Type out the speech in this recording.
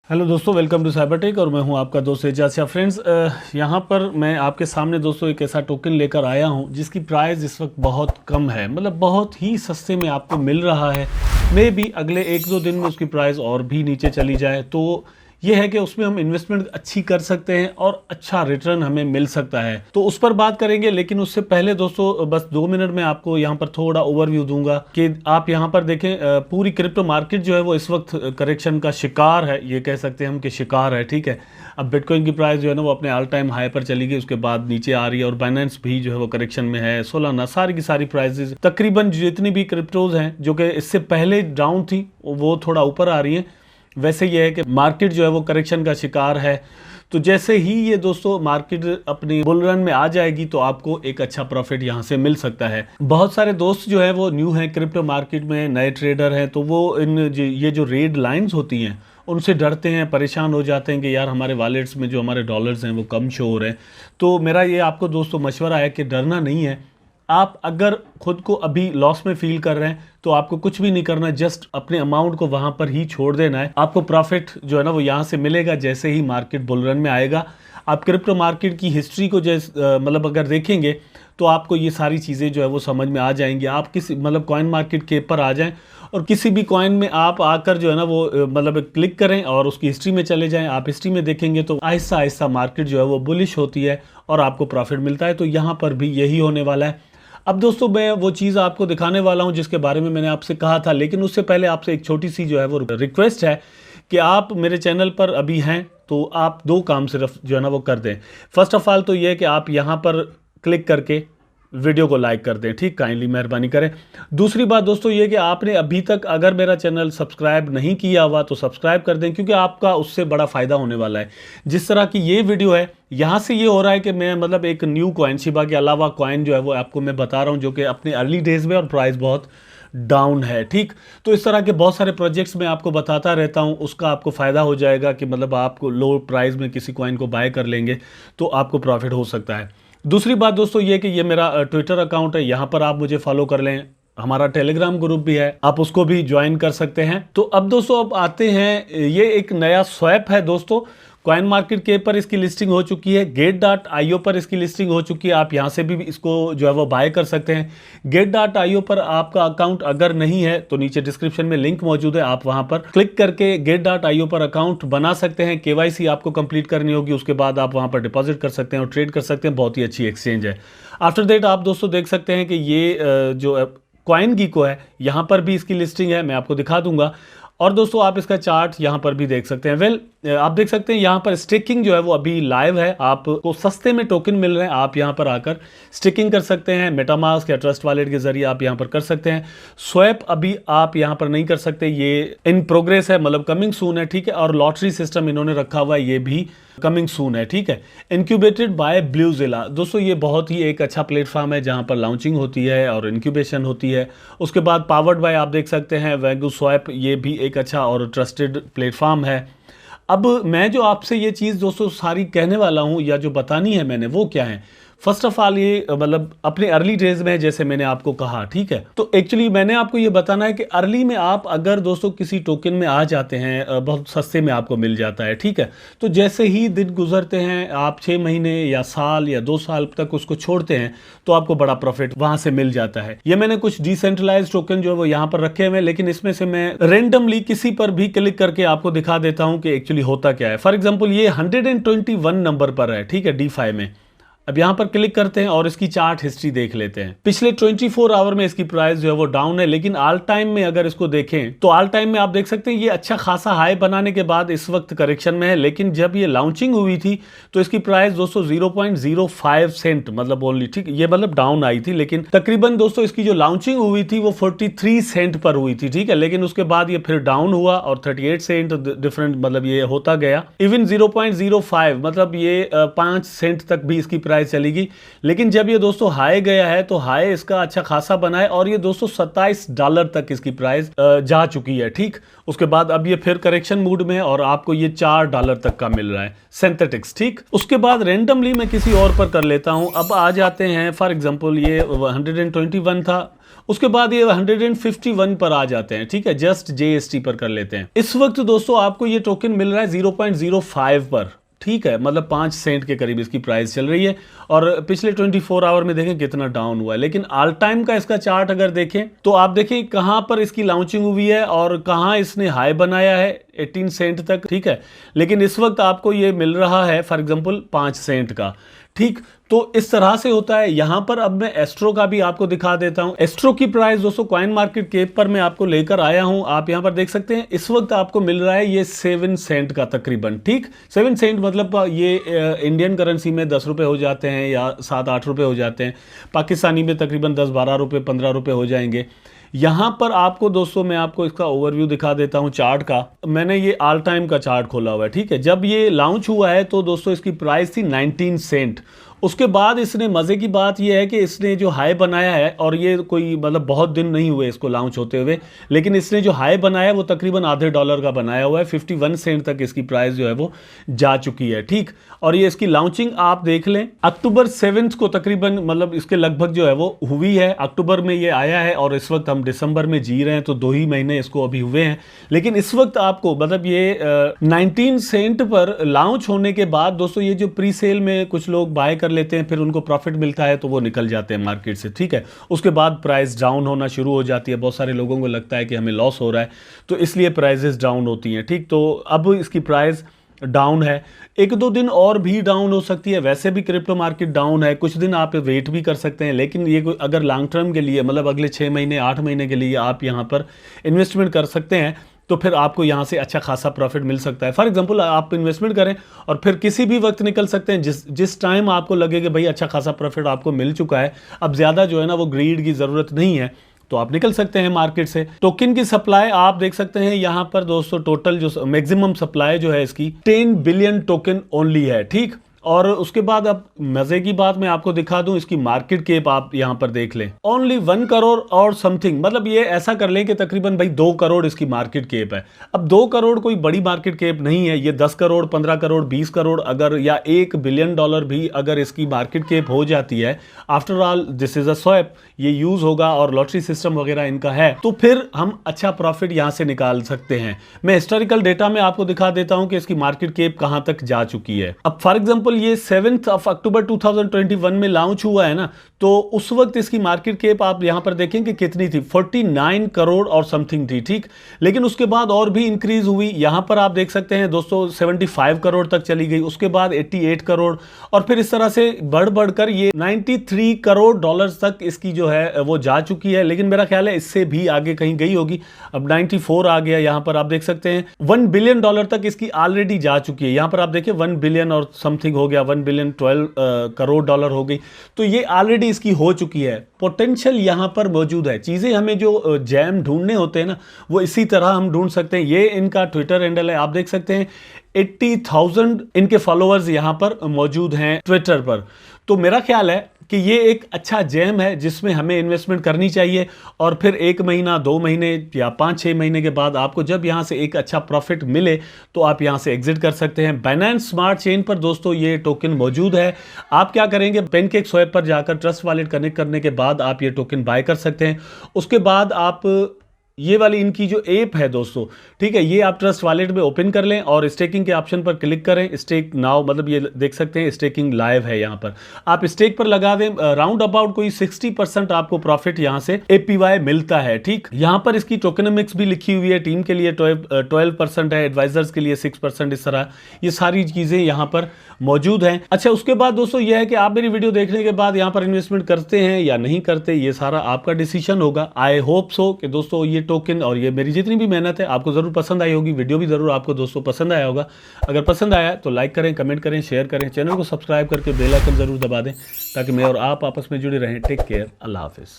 Hello दोस्तों, welcome to Cybertech और मैं हूं आपका दोस्त एजाज शाह। फ्रेंड्स, यहां पर मैं आपके सामने दोस्तों एक ऐसा टोकन लेकर आया हूं जिसकी प्राइस इस वक्त बहुत कम है, मतलब बहुत ही सस्ते में आपको मिल रहा है। मे भी अगले एक दो दिन में उसकी प्राइस और भी नीचे चली जाए, तो ये है कि उसमें हम इन्वेस्टमेंट अच्छी कर सकते हैं और अच्छा रिटर्न हमें मिल सकता है, तो उस पर बात करेंगे। लेकिन उससे पहले दोस्तों बस 2 मिनट में आपको यहाँ पर थोड़ा ओवरव्यू दूंगा कि आप यहाँ पर देखें, पूरी क्रिप्टो मार्केट जो है वो इस वक्त करेक्शन का शिकार है, ये कह सकते हैं हम कि शिकार है। ठीक है, अब बिटकॉइन की प्राइस जो है ना वो अपने ऑल टाइम हाई पर चली गई, उसके बाद नीचे आ रही है, और बाइनेंस भी जो है वो करेक्शन में है। सोलाना सारी की सारी प्राइसेस तकरीबन जितनी भी क्रिप्टोज हैं जो कि इससे पहले डाउन थी वो थोड़ा ऊपर आ रही हैं। वैसे ये है कि मार्केट जो है वो करेक्शन का शिकार है, तो जैसे ही ये दोस्तों मार्केट अपनी बुल रन में आ जाएगी तो आपको एक अच्छा प्रॉफिट यहाँ से मिल सकता है। बहुत सारे दोस्त जो है वो न्यू हैं क्रिप्टो मार्केट में, नए ट्रेडर हैं, तो वो ये जो रेड लाइंस होती हैं उनसे डरते हैं, परेशान हो जाते हैं कि यार हमारे वॉलेट्स में जो हमारे डॉलर्स हैं वो कम शो हो रहे हैं। तो मेरा ये आपको दोस्तों मशवरा है कि डरना नहीं है। आप अगर खुद को अभी लॉस में फील कर रहे हैं तो आपको कुछ भी नहीं करना है, जस्ट अपने अमाउंट को वहां पर ही छोड़ देना है। आपको प्रॉफिट जो है ना वो यहां से मिलेगा जैसे ही मार्केट बुल रन में आएगा। आप क्रिप्टो मार्केट की हिस्ट्री को मतलब अगर देखेंगे तो आपको ये सारी चीज़ें जो है वो समझ में आ जाएंगी। आप किसी मतलब कॉइन मार्केट के ऊपर आ जाएं और किसी भी कॉइन में आप आकर जो है ना वो मतलब क्लिक करें और उसकी हिस्ट्री में चले जाएं। आप हिस्ट्री में देखेंगे तो आहिस्ता आहिस्ता मार्केट जो है वो बुलिश होती है और आपको प्रॉफिट मिलता है। तो यहाँ पर भी यही होने वाला है। अब दोस्तों मैं वो चीज़ आपको दिखाने वाला हूं जिसके बारे में मैंने आपसे कहा था, लेकिन उससे पहले आपसे एक छोटी सी जो है वो रिक्वेस्ट है कि आप मेरे चैनल पर अभी हैं तो आप दो काम सिर्फ जो है ना वो कर दें। फर्स्ट ऑफ ऑल तो ये है कि आप यहाँ पर क्लिक करके वीडियो को लाइक कर दें, ठीक, काइंडली मेहरबानी करें। दूसरी बात दोस्तों ये कि आपने अभी तक अगर मेरा चैनल सब्सक्राइब नहीं किया हुआ तो सब्सक्राइब कर दें, क्योंकि आपका उससे बड़ा फ़ायदा होने वाला है। जिस तरह की ये वीडियो है यहाँ से ये हो रहा है कि मैं मतलब एक न्यू कॉइन, शिबा के अलावा कॉइन जो है वो आपको मैं बता रहा हूँ जो कि अपने अर्ली डेज में और प्राइस बहुत डाउन है। ठीक, तो इस तरह के बहुत सारे प्रोजेक्ट्स मैं आपको बताता रहता हूं, उसका आपको फ़ायदा हो जाएगा कि मतलब आपको लो प्राइस में किसी कॉइन को बाय कर लेंगे तो आपको प्रॉफिट हो सकता है। दूसरी बात दोस्तों ये कि ये मेरा ट्विटर अकाउंट है, यहाँ पर आप मुझे फॉलो कर लें। हमारा टेलीग्राम ग्रुप भी है, आप उसको भी ज्वाइन कर सकते हैं। तो अब दोस्तों अब आते हैं, ये एक नया स्वैप है दोस्तों। कॉइन मार्केट के पर इसकी लिस्टिंग हो चुकी है, गेट.io पर इसकी लिस्टिंग हो चुकी है। आप यहाँ से भी इसको जो है वो बाय कर सकते हैं। गेट.io पर आपका अकाउंट अगर नहीं है तो नीचे डिस्क्रिप्शन में लिंक मौजूद है, आप वहां पर क्लिक करके गेट.io पर अकाउंट बना सकते हैं। केवाईसी आपको कंप्लीट करनी होगी, उसके बाद आप वहां पर डिपॉजिट कर सकते हैं और ट्रेड कर सकते हैं। बहुत ही अच्छी एक्सचेंज है। आफ्टर दैट आप दोस्तों देख सकते हैं कि ये जो कॉइन गीको है यहाँ पर भी इसकी लिस्टिंग है, मैं आपको दिखा दूंगा। और दोस्तों आप इसका चार्ट यहाँ पर भी देख सकते हैं। आप देख सकते हैं यहाँ पर स्टेकिंग जो है वो अभी लाइव है, आपको सस्ते में टोकन मिल रहे हैं। आप यहाँ पर आकर स्टेकिंग कर सकते हैं, मेटामास्क या ट्रस्ट वॉलेट के जरिए आप यहाँ पर कर सकते हैं। स्वैप अभी आप यहाँ पर नहीं कर सकते, ये इन प्रोग्रेस है, मतलब कमिंग सून है। ठीक है, और लॉटरी सिस्टम इन्होंने रखा हुआ है, ये भी कमिंग सून है। ठीक है, इनक्यूबेटेड बाय ब्लूजिला। दोस्तों ये बहुत ही एक अच्छा प्लेटफॉर्म है जहाँ पर लॉन्चिंग होती है और इनक्यूबेशन होती है। उसके बाद पावर्ड बाय आप देख सकते हैं वैगू स्वैप, ये भी एक अच्छा और ट्रस्टेड प्लेटफॉर्म है। अब मैं जो आपसे ये चीज़ दोस्तों सारी कहने वाला हूँ या जो बतानी है मैंने, वो क्या है। फर्स्ट ऑफ ऑल ये मतलब अपने अर्ली डेज में जैसे मैंने आपको कहा, ठीक है, तो एक्चुअली मैंने आपको ये बताना है कि अर्ली में आप अगर दोस्तों किसी टोकन में आ जाते हैं, बहुत सस्ते में आपको मिल जाता है। ठीक है, तो जैसे ही दिन गुजरते हैं, आप 6 महीने या साल या 2 साल तक उसको छोड़ते हैं तो आपको बड़ा प्रॉफिट वहां से मिल जाता है। ये मैंने कुछ डिसेंट्रलाइज टोकन जो है वो यहाँ पर रखे हुए हैं, लेकिन इसमें से मैं रेंडमली किसी पर भी क्लिक करके आपको दिखा देता हूं कि एक्चुअली होता क्या है। फॉर एग्जाम्पल ये 121 नंबर पर है, ठीक है, DeFi में। अब यहां पर क्लिक करते हैं और इसकी चार्ट हिस्ट्री देख लेते हैं। पिछले 24 आवर में इसकी प्राइस जो है वो डाउन है, लेकिन ऑल टाइम में अगर इसको देखें तो ऑल टाइम में आप देख सकते हैं ये अच्छा खासा हाई बनाने के बाद इस वक्त करेक्शन में है। लेकिन जब ये लॉन्चिंग हुई थी तो इसकी प्राइस दोस्तों 0.05 सेंट मतलब ओनली, ठीक, ये मतलब डाउन आई थी। लेकिन तकरीबन दोस्तों इसकी जो लॉन्चिंग हुई थी वो 43 सेंट पर हुई थी, ठीक है, लेकिन उसके बाद ये फिर डाउन हुआ और 38 सेंट डिफरेंट मतलब ये होता गया। इवन 0.05 मतलब ये 5 सेंट तक भी इसकी प्राइस चलेगी। लेकिन जब ये दोस्तों हाई गया है तो हाई इसका अच्छा खासा बना है और ये दोस्तों $27 तक इसकी प्राइस जा चुकी है, ठीक। उसके बाद अब ये फिर करेक्शन मूड में है और आपको ये $4 तक का मिल रहा है सिंथेटिक्स, ठीक। उसके बाद रेंडमली मैं किसी और पर कर लेता हूं। अब आ जाते हैं फॉर एग्जांपल ये 121 था, उसके बाद ये 151 पर आ जाते हैं, ठीक है। जस्ट JST पर कर लेते हैं। इस वक्त दोस्तों आपको ये टोकन मिल रहा है 0.05 पर, ठीक है, मतलब 5 सेंट के करीब इसकी प्राइस चल रही है। और पिछले 24 आवर में देखें कितना डाउन हुआ है। लेकिन ऑल टाइम का इसका चार्ट अगर देखें तो आप देखें कहां पर इसकी लॉन्चिंग हुई है और कहां इसने हाई बनाया है 18 सेंट तक, ठीक है। लेकिन इस वक्त आपको ये मिल रहा है फॉर एग्जांपल 5 सेंट का, ठीक। तो इस तरह से होता है। यहां पर अब मैं एस्ट्रो का भी आपको दिखा देता हूं। एस्ट्रो की प्राइस दोस्तों कॉइन मार्केट कैप पर मैं आपको लेकर आया हूं। आप यहां पर देख सकते हैं इस वक्त आपको मिल रहा है ये 7 सेंट का तकरीबन, ठीक। 7 सेंट मतलब ये इंडियन करेंसी में 10 रुपए हो जाते हैं या 7-8 रुपए हो जाते हैं। पाकिस्तानी में तकरीबन 10-12 रुपए 15 रुपए हो जाएंगे। यहां पर आपको दोस्तों मैं आपको इसका ओवरव्यू दिखा देता हूं चार्ट का। मैंने ये ऑल टाइम का चार्ट खोला हुआ है, ठीक है। जब ये लॉन्च हुआ है तो दोस्तों इसकी प्राइस थी 19 सेंट। उसके बाद इसने मज़े की बात यह है कि इसने जो हाई बनाया है, और ये कोई मतलब बहुत दिन नहीं हुए इसको लॉन्च होते हुए, लेकिन इसने जो हाई बनाया है वो तकरीबन आधे डॉलर का बनाया हुआ है। 51 सेंट तक इसकी प्राइस जो है वो जा चुकी है, ठीक। और ये इसकी लॉन्चिंग आप देख लें अक्टूबर 7 को तकरीबन, मतलब इसके लगभग जो है वो हुई है। अक्टूबर में ये आया है और इस वक्त हम दिसंबर में जी रहे हैं, तो 2 ही महीने इसको अभी हुए हैं। लेकिन इस वक्त आपको मतलब ये 19 सेंट पर लॉन्च होने के बाद दोस्तों ये जो प्री सेल में कुछ लोग बाय कर लेते हैं, फिर उनको प्रॉफिट मिलता है तो वो निकल जाते हैं मार्केट से, ठीक है। उसके बाद प्राइस डाउन होना शुरू हो जाती है। बहुत सारे लोगों को लगता है कि हमें लॉस हो रहा है, तो इसलिए प्राइसेस डाउन होती हैं, ठीक। तो अब इसकी प्राइस डाउन है, 1-2 दिन और भी डाउन हो सकती है। वैसे भी क्रिप्टो मार्केट डाउन है, कुछ दिन आप वेट भी कर सकते हैं। लेकिन ये अगर लॉन्ग टर्म के लिए, मतलब अगले 6 महीने 8 महीने के लिए आप यहाँ पर इन्वेस्टमेंट कर सकते हैं, तो फिर आपको यहाँ से अच्छा खासा प्रॉफिट मिल सकता है। फॉर एग्जांपल आप इन्वेस्टमेंट करें और फिर किसी भी वक्त निकल सकते हैं, जिस टाइम आपको लगे कि भाई अच्छा खासा प्रॉफिट आपको मिल चुका है, अब ज़्यादा जो है ना वो ग्रीड की ज़रूरत नहीं है, तो आप निकल सकते हैं मार्केट से। टोकन की सप्लाई आप देख सकते हैं यहाँ पर दोस्तों, टोटल जो मैक्सिमम सप्लाई जो है इसकी 10 बिलियन टोकन ओनली है, ठीक। और उसके बाद अब मजे की बात मैं आपको दिखा दूं, इसकी मार्केट कैप आप यहां पर देख लें, ओनली 1 करोड़ और समथिंग। मतलब ये ऐसा कर लें कि तकरीबन भाई 2 करोड़ इसकी मार्केट कैप है। अब 2 करोड़ कोई बड़ी मार्केट कैप नहीं है। ये 10 करोड़ 15 करोड़ 20 करोड़ अगर, या $1 बिलियन भी अगर इसकी मार्केट कैप हो जाती है, after all this is a swap, ये यूज होगा और लॉटरी सिस्टम वगैरह इनका है, तो फिर हम अच्छा प्रॉफिट यहां से निकाल सकते हैं। मैं हिस्टोरिकल डेटा में आपको दिखा देता हूं कि इसकी मार्केट कैप कहां तक जा चुकी है। अब फॉर एग्जांपल ये 7 अक्टूबर 2021 में लॉन्च हुआ है ना, तो उस वक्त इसकी मार्केट कैप आप यहां पर देखें कि कितनी थी, 49 करोड़ और समथिंग थी, ठीक। लेकिन उसके बाद और भी इंक्रीज हुई। यहां पर आप देख सकते हैं दोस्तों 75 करोड़ तक चली गई, उसके बाद 88 करोड़, और फिर इस तरह से बढ़ बढ़कर ये 93 करोड़ डॉलर्स तक इसकी जो है वो जा चुकी है। लेकिन मेरा ख्याल है इससे भी आगे कहीं गई होगी। अब 94 आ गया। यहां पर आप देख सकते हैं $1 बिलियन तक इसकी ऑलरेडी जा चुकी है। यहां पर आप देखिए 1 बिलियन और समथिंग हो गया, 1 बिलियन 12 करोड़ डॉलर हो गई। तो ये ऑलरेडी इसकी हो चुकी है। पोटेंशियल यहां पर मौजूद है। चीजें हमें जो जैम ढूंढने होते हैं ना, वो इसी तरह हम ढूंढ सकते हैं। ये इनका ट्विटर हैंडल है, आप देख सकते हैं 80,000 इनके फॉलोअर्स यहां पर मौजूद हैं ट्विटर पर। तो मेरा ख्याल है कि ये एक अच्छा जैम है जिसमें हमें इन्वेस्टमेंट करनी चाहिए, और फिर 1 महीना 2 महीने या 5-6 महीने के बाद आपको जब यहां से एक अच्छा प्रॉफिट मिले तो आप यहां से एग्जिट कर सकते हैं। बाइनेंस स्मार्ट चेन पर दोस्तों ये टोकन मौजूद है। आप क्या करेंगे, पेनकेक स्वैप पर जाकर ट्रस्ट वॉलेट कनेक्ट करने के बाद आप ये टोकन बाय कर सकते हैं। उसके बाद आप ये वाली इनकी जो ऐप है दोस्तों, ठीक है, ये आप ट्रस्ट वॉलेट में ओपन कर लें और स्टेकिंग के ऑप्शन पर क्लिक करें। स्टेक नाउ, मतलब ये देख सकते हैं स्टेकिंग लाइव है। यहाँ पर आप स्टेक पर लगा दें, राउंड अबाउट कोई 60% आपको प्रॉफिट यहाँ से APY मिलता है, ठीक। यहाँ पर इसकी टोकनोमिक्स भी लिखी हुई है। टीम के लिए 12% है, एडवाइजर्स के लिए 6%, इस तरह ये सारी चीजें यहाँ पर मौजूद हैं। अच्छा, उसके बाद दोस्तों यह है कि आप मेरी वीडियो देखने के बाद यहाँ पर इन्वेस्टमेंट करते हैं या नहीं करते, ये सारा आपका डिसीजन होगा। आई होप सो कि दोस्तों ये टोकन और ये मेरी जितनी भी मेहनत है आपको जरूर पसंद आई होगी। वीडियो भी जरूर आपको दोस्तों पसंद आया होगा। अगर पसंद आया तो लाइक करें, कमेंट करें, शेयर करें, चैनल को सब्सक्राइब करके बेल आइकन जरूर दबा दें ताकि मैं और आप आपस में जुड़े रहें। टेक केयर, अल्लाह हाफिज।